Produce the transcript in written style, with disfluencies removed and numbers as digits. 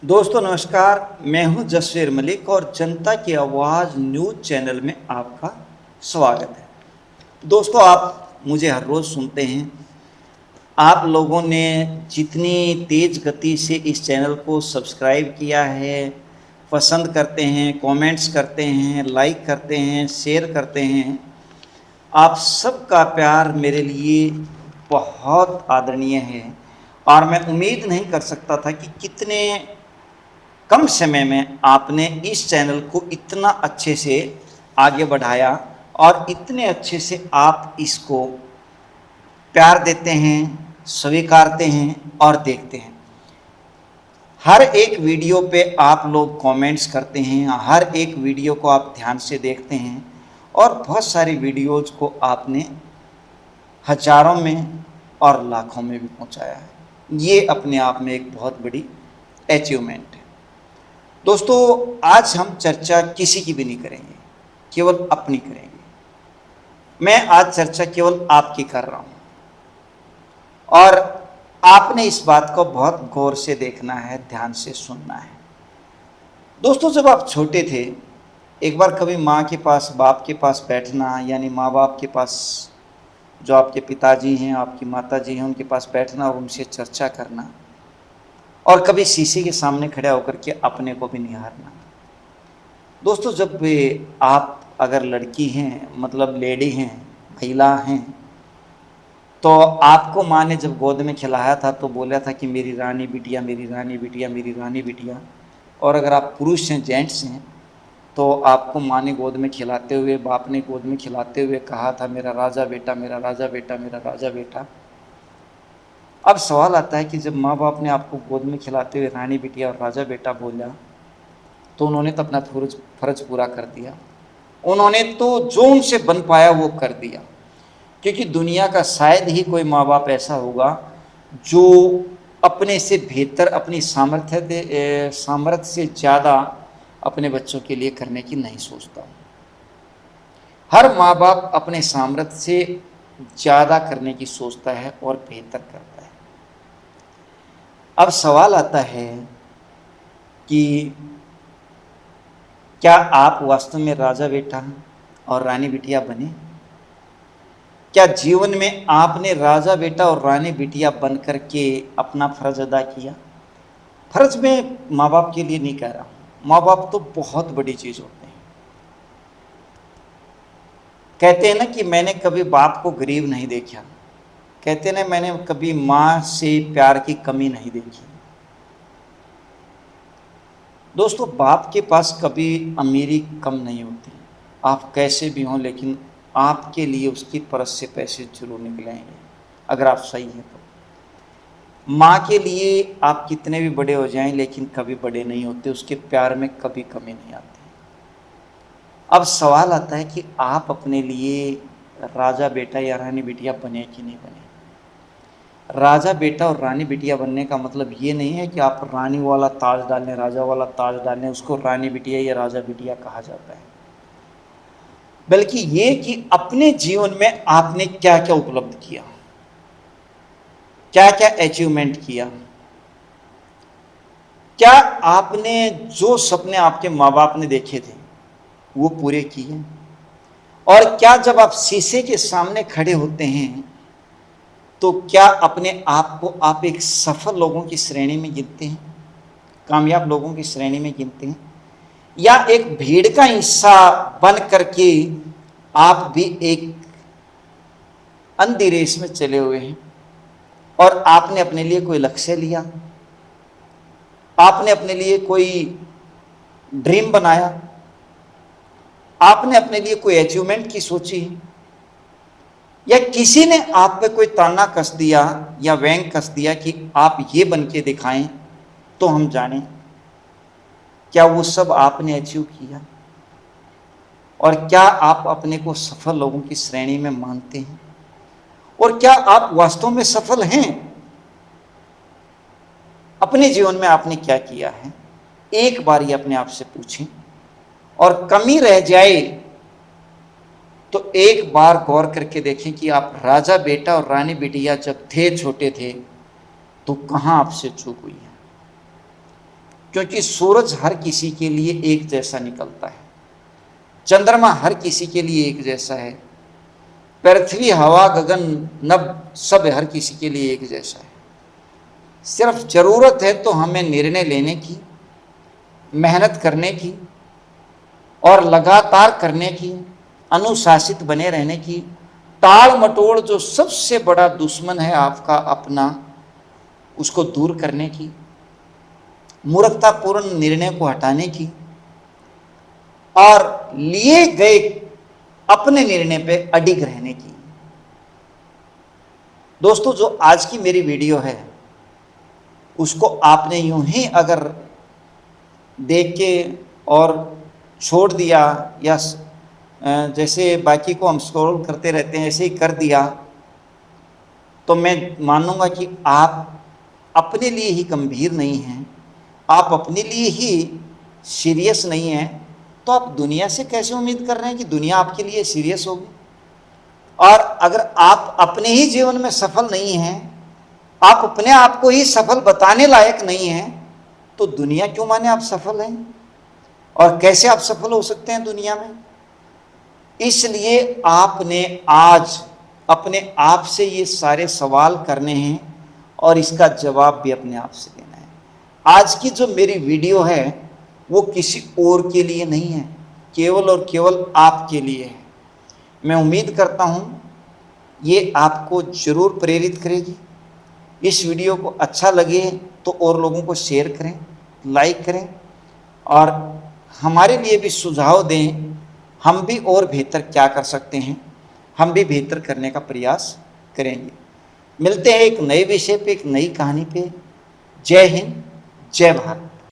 दोस्तों नमस्कार। मैं हूं जसवीर मलिक और जनता की आवाज़ न्यूज़ चैनल में आपका स्वागत है। दोस्तों आप मुझे हर रोज़ सुनते हैं। आप लोगों ने जितनी तेज़ गति से इस चैनल को सब्सक्राइब किया है, पसंद करते हैं, कमेंट्स करते हैं, लाइक करते हैं, शेयर करते हैं, आप सबका प्यार मेरे लिए बहुत आदरणीय है। और मैं उम्मीद नहीं कर सकता था कि कितने कम समय में आपने इस चैनल को इतना अच्छे से आगे बढ़ाया और इतने अच्छे से आप इसको प्यार देते हैं, स्वीकारते हैं और देखते हैं। हर एक वीडियो पे आप लोग कमेंट्स करते हैं, हर एक वीडियो को आप ध्यान से देखते हैं और बहुत सारी वीडियोज़ को आपने हजारों में और लाखों में भी पहुंचाया है। ये अपने आप में एक बहुत बड़ी अचीवमेंट है। दोस्तों आज हम चर्चा किसी की भी नहीं करेंगे, केवल अपनी करेंगे। मैं आज चर्चा केवल आपकी कर रहा हूं और आपने इस बात को बहुत गौर से देखना है, ध्यान से सुनना है। दोस्तों जब आप छोटे थे, एक बार कभी माँ के पास, बाप के पास बैठना, यानी माँ बाप के पास, जो आपके पिताजी हैं, आपकी माताजी हैं, उनके पास बैठना और उनसे चर्चा करना, और कभी शीशे के सामने खड़े होकर के अपने को भी निहारना। दोस्तों जब आप अगर लड़की हैं, मतलब लेडी हैं, महिला हैं, तो आपको माँ ने जब गोद में खिलाया था तो बोला था कि मेरी रानी बिटिया, मेरी रानी बिटिया, मेरी रानी बिटिया। और अगर आप पुरुष हैं, जेंट्स हैं, तो आपको माँ ने गोद में खिलाते हुए, बाप ने गोद में खिलाते हुए कहा था, मेरा राजा बेटा, मेरा राजा बेटा, मेरा राजा बेटा। अब सवाल आता है कि जब माँ बाप ने आपको गोद में खिलाते हुए रानी बिटिया और राजा बेटा बोला, तो उन्होंने तो अपना फर्ज पूरा कर दिया। उन्होंने तो जो उनसे बन पाया वो कर दिया, क्योंकि दुनिया का शायद ही कोई माँ बाप ऐसा होगा जो अपने से बेहतर, अपनी सामर्थ्य से ज़्यादा अपने बच्चों के लिए करने की नहीं सोचता। हर माँ बाप अपने सामर्थ्य से ज़्यादा करने की सोचता है और बेहतर करता है। अब सवाल आता है कि क्या आप वास्तव में राजा बेटा और रानी बिटिया बने? क्या जीवन में आपने राजा बेटा और रानी बिटिया बन कर के अपना फर्ज अदा किया? फर्ज में माँ बाप के लिए नहीं कह रहा हूँ, माँ बाप तो बहुत बड़ी चीज़ होते हैं। कहते हैं ना कि मैंने कभी बाप को गरीब नहीं देखा, कहते हैं ना मैंने कभी माँ से प्यार की कमी नहीं देखी। दोस्तों बाप के पास कभी अमीरी कम नहीं होती, आप कैसे भी हों, लेकिन आपके लिए उसकी परस से पैसे जरूर निकलेंगे अगर आप सही हैं तो। माँ के लिए आप कितने भी बड़े हो जाएं, लेकिन कभी बड़े नहीं होते, उसके प्यार में कभी कमी नहीं आती। अब सवाल आता है कि आप अपने लिए राजा बेटा या रानी बिटिया बने कि नहीं बने। राजा बेटा और रानी बिटिया बनने का मतलब ये नहीं है कि आप रानी वाला ताज डालें, राजा वाला ताज डालें, उसको रानी बिटिया या राजा बिटिया कहा जाता है। बल्कि ये कि अपने जीवन में आपने क्या क्या उपलब्ध किया, क्या क्या अचीवमेंट किया, क्या आपने जो सपने आपके माँ बाप ने देखे थे वो पूरे किए, और क्या जब आप शीशे के सामने खड़े होते हैं तो क्या अपने आप को आप एक सफल लोगों की श्रेणी में गिनते हैं, कामयाब लोगों की श्रेणी में गिनते हैं, या एक भीड़ का हिस्सा बन करके आप भी एक अंधी रेस में चले हुए हैं और आपने अपने लिए कोई लक्ष्य लिया, आपने अपने लिए कोई ड्रीम बनाया, आपने अपने लिए कोई अचीवमेंट की सोची, या किसी ने आप पे कोई ताना कस दिया या व्यंग कस दिया कि आप ये बन के दिखाएं तो हम जानें, क्या वो सब आपने अचीव किया? और क्या आप अपने को सफल लोगों की श्रेणी में मानते हैं? और क्या आप वास्तव में सफल हैं? अपने जीवन में आपने क्या किया है, एक बार ये अपने आप से पूछें। और कमी रह जाए तो एक बार गौर करके देखें कि आप राजा बेटा और रानी बिटिया जब थे, छोटे थे, तो कहां आपसे चूक हुई है। क्योंकि सूरज हर किसी के लिए एक जैसा निकलता है, चंद्रमा हर किसी के लिए एक जैसा है, पृथ्वी हवा गगन नभ सब हर किसी के लिए एक जैसा है। सिर्फ जरूरत है तो हमें निर्णय लेने की, मेहनत करने की और लगातार करने की, अनुशासित बने रहने की। टाल मटोड़ जो सबसे बड़ा दुश्मन है आपका अपना, उसको दूर करने की, मूर्खतापूर्ण निर्णय को हटाने की और लिए गए अपने निर्णय पे अडिग रहने की। दोस्तों, जो आज की मेरी वीडियो है उसको आपने यूं ही अगर देख के और छोड़ दिया या जैसे बाकी को हम स्क्रॉल करते रहते हैं ऐसे ही कर दिया, तो मैं मानूंगा कि आप अपने लिए ही गंभीर नहीं हैं, आप अपने लिए ही सीरियस नहीं हैं। तो आप दुनिया से कैसे उम्मीद कर रहे हैं कि दुनिया आपके लिए सीरियस होगी? और अगर आप अपने ही जीवन में सफल नहीं हैं, आप अपने आप को ही सफल बताने लायक नहीं हैं, तो दुनिया क्यों माने आप सफल हैं? और कैसे आप सफल हो सकते हैं दुनिया में? इसलिए आपने आज अपने आप से ये सारे सवाल करने हैं और इसका जवाब भी अपने आप से देना है। आज की जो मेरी वीडियो है वो किसी और के लिए नहीं है, केवल और केवल आपके लिए है। मैं उम्मीद करता हूँ ये आपको जरूर प्रेरित करेगी। इस वीडियो को अच्छा लगे तो और लोगों को शेयर करें, लाइक करें और हमारे लिए भी सुझाव दें, हम भी और बेहतर क्या कर सकते हैं, हम भी बेहतर करने का प्रयास करेंगे। मिलते हैं एक नए विषय पे, एक नई कहानी पे। जय हिंद, जय भारत।